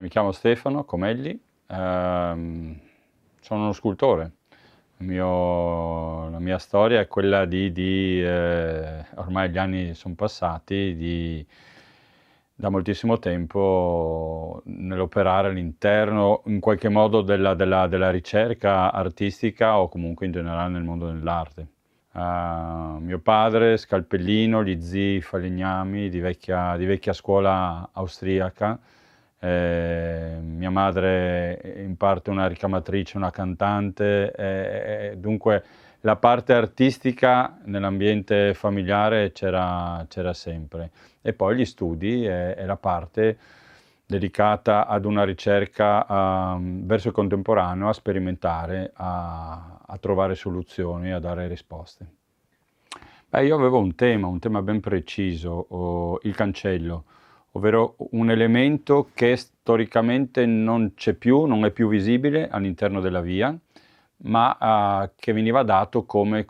Mi chiamo Stefano Comelli, sono uno scultore. La mia storia è quella ormai gli anni sono passati, da moltissimo tempo nell'operare all'interno in qualche modo della ricerca artistica o comunque in generale nel mondo dell'arte. Mio padre, scalpellino, gli zii falegnami di vecchia scuola austriaca. Mia madre è in parte una ricamatrice, una cantante, dunque la parte artistica nell'ambiente familiare c'era sempre. E poi gli studi e la parte dedicata ad una ricerca verso il contemporaneo, a sperimentare, a trovare soluzioni, a dare risposte. Io avevo un tema ben preciso, il cancello, ovvero un elemento che storicamente non c'è più, non è più visibile all'interno della via, ma che veniva dato come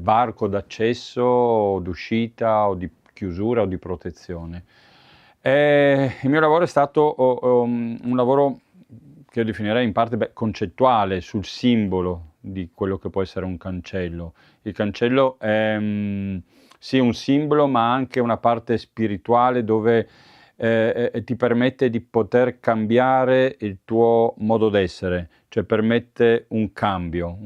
varco d'accesso o d'uscita o di chiusura o di protezione. Il mio lavoro è stato un lavoro che io definirei in parte concettuale sul simbolo di quello che può essere un cancello. Il cancello è sì un simbolo, ma anche una parte spirituale dove ti permette di poter cambiare il tuo modo d'essere, cioè permette un cambio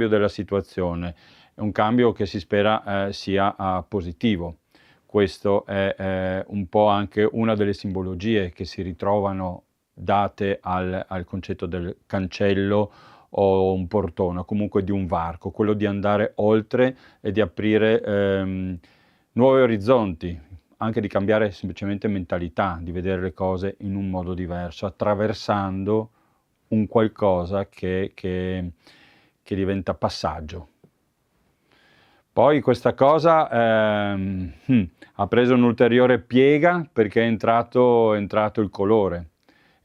della situazione, un cambio che si spera sia positivo. Questo è un po' anche una delle simbologie che si ritrovano date al concetto del cancello o un portone, o comunque di un varco, quello di andare oltre e di aprire nuovi orizzonti, anche di cambiare semplicemente mentalità, di vedere le cose in un modo diverso, attraversando un qualcosa che diventa passaggio. Poi questa cosa ha preso un'ulteriore piega perché è entrato il colore.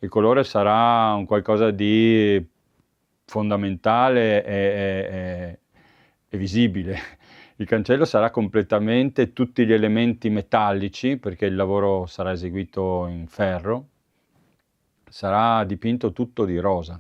Il colore sarà un qualcosa di fondamentale e visibile. Il cancello sarà completamente tutti gli elementi metallici, perché il lavoro sarà eseguito in ferro, sarà dipinto tutto di rosa.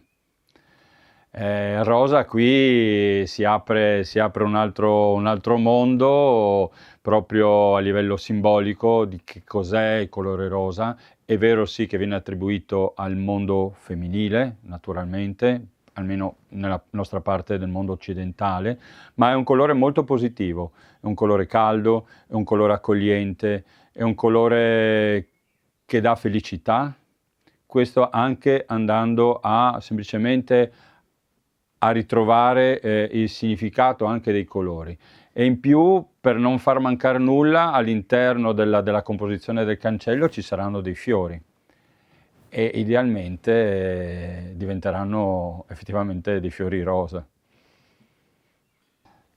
Rosa qui si apre un altro mondo proprio a livello simbolico di che cos'è il colore rosa. È vero sì che viene attribuito al mondo femminile, naturalmente, almeno nella nostra parte del mondo occidentale, ma è un colore molto positivo, è un colore caldo, è un colore accogliente, è un colore che dà felicità, questo anche andando a semplicemente a ritrovare il significato anche dei colori. E in più, per non far mancare nulla, all'interno della composizione del cancello ci saranno dei fiori e idealmente diventeranno effettivamente dei fiori rosa.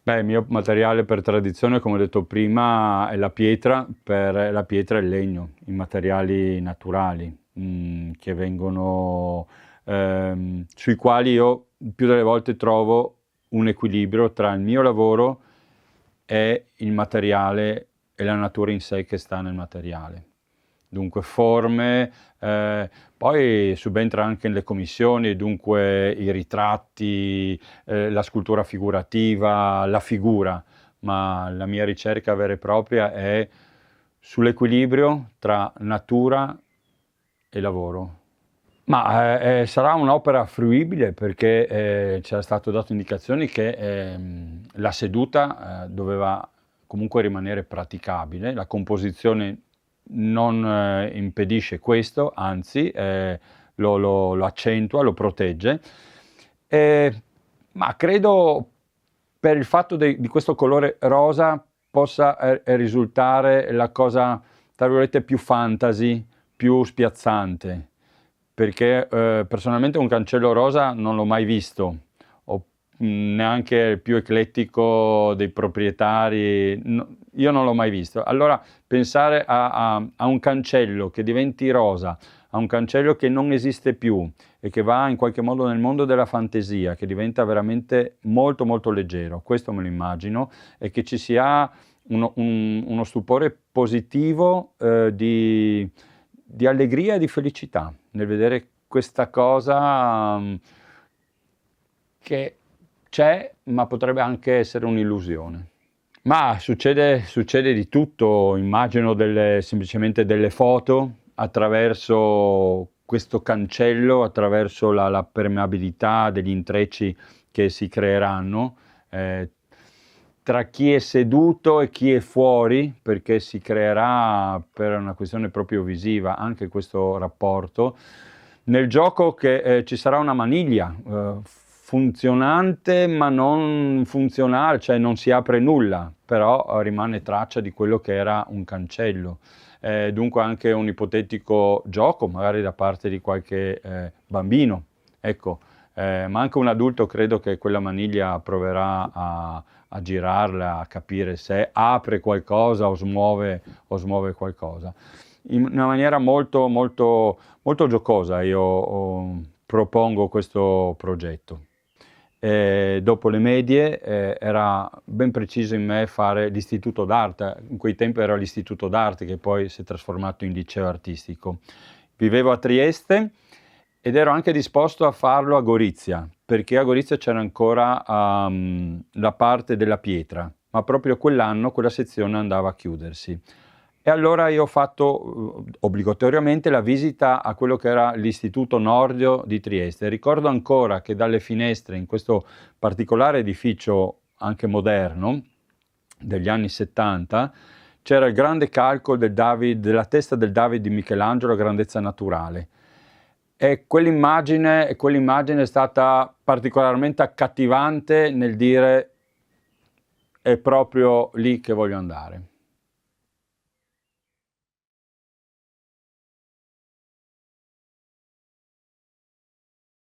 Il mio materiale per tradizione, come ho detto prima, è la pietra, e il legno, i materiali naturali che vengono, sui quali io più delle volte trovo un equilibrio tra il mio lavoro e il materiale e la natura in sé che sta nel materiale. Dunque forme, poi subentra anche le commissioni, dunque i ritratti, la scultura figurativa, la figura, ma la mia ricerca vera e propria è sull'equilibrio tra natura e lavoro. Sarà un'opera fruibile perché c'era stato dato indicazioni che la seduta doveva comunque rimanere praticabile, la composizione non impedisce questo, anzi lo accentua, lo protegge, ma credo per il fatto di questo colore rosa possa risultare la cosa, tra virgolette, più fantasy, più spiazzante, perché personalmente un cancello rosa non l'ho mai visto, neanche il più eclettico dei proprietari, io non l'ho mai visto. Allora pensare a un cancello che diventi rosa, a un cancello che non esiste più e che va in qualche modo nel mondo della fantasia, che diventa veramente molto molto leggero, questo me lo immagino, e che ci sia uno stupore positivo di allegria e di felicità nel vedere questa cosa che c'è, ma potrebbe anche essere un'illusione. Ma succede di tutto, immagino semplicemente delle foto attraverso questo cancello, attraverso la permeabilità degli intrecci che si creeranno tra chi è seduto e chi è fuori, perché si creerà per una questione proprio visiva anche questo rapporto. Nel gioco che ci sarà una maniglia funzionante ma non funzionale, cioè non si apre nulla, però rimane traccia di quello che era un cancello. Dunque anche un ipotetico gioco, magari da parte di qualche bambino, ecco, ma anche un adulto credo che quella maniglia proverà a girarla, a capire se apre qualcosa o smuove qualcosa. In una maniera molto, molto, molto giocosa io propongo questo progetto. Dopo le medie era ben preciso in me fare l'istituto d'arte, in quei tempi era l'istituto d'arte che poi si è trasformato in liceo artistico. Vivevo a Trieste ed ero anche disposto a farlo a Gorizia, perché a Gorizia c'era ancora la parte della pietra, ma proprio quell'anno quella sezione andava a chiudersi. E allora io ho fatto obbligatoriamente la visita a quello che era l'Istituto Nordio di Trieste. Ricordo ancora che dalle finestre in questo particolare edificio anche moderno degli anni 70 c'era il grande calco della testa del David di Michelangelo a grandezza naturale. E quell'immagine è stata particolarmente accattivante nel dire è proprio lì che voglio andare.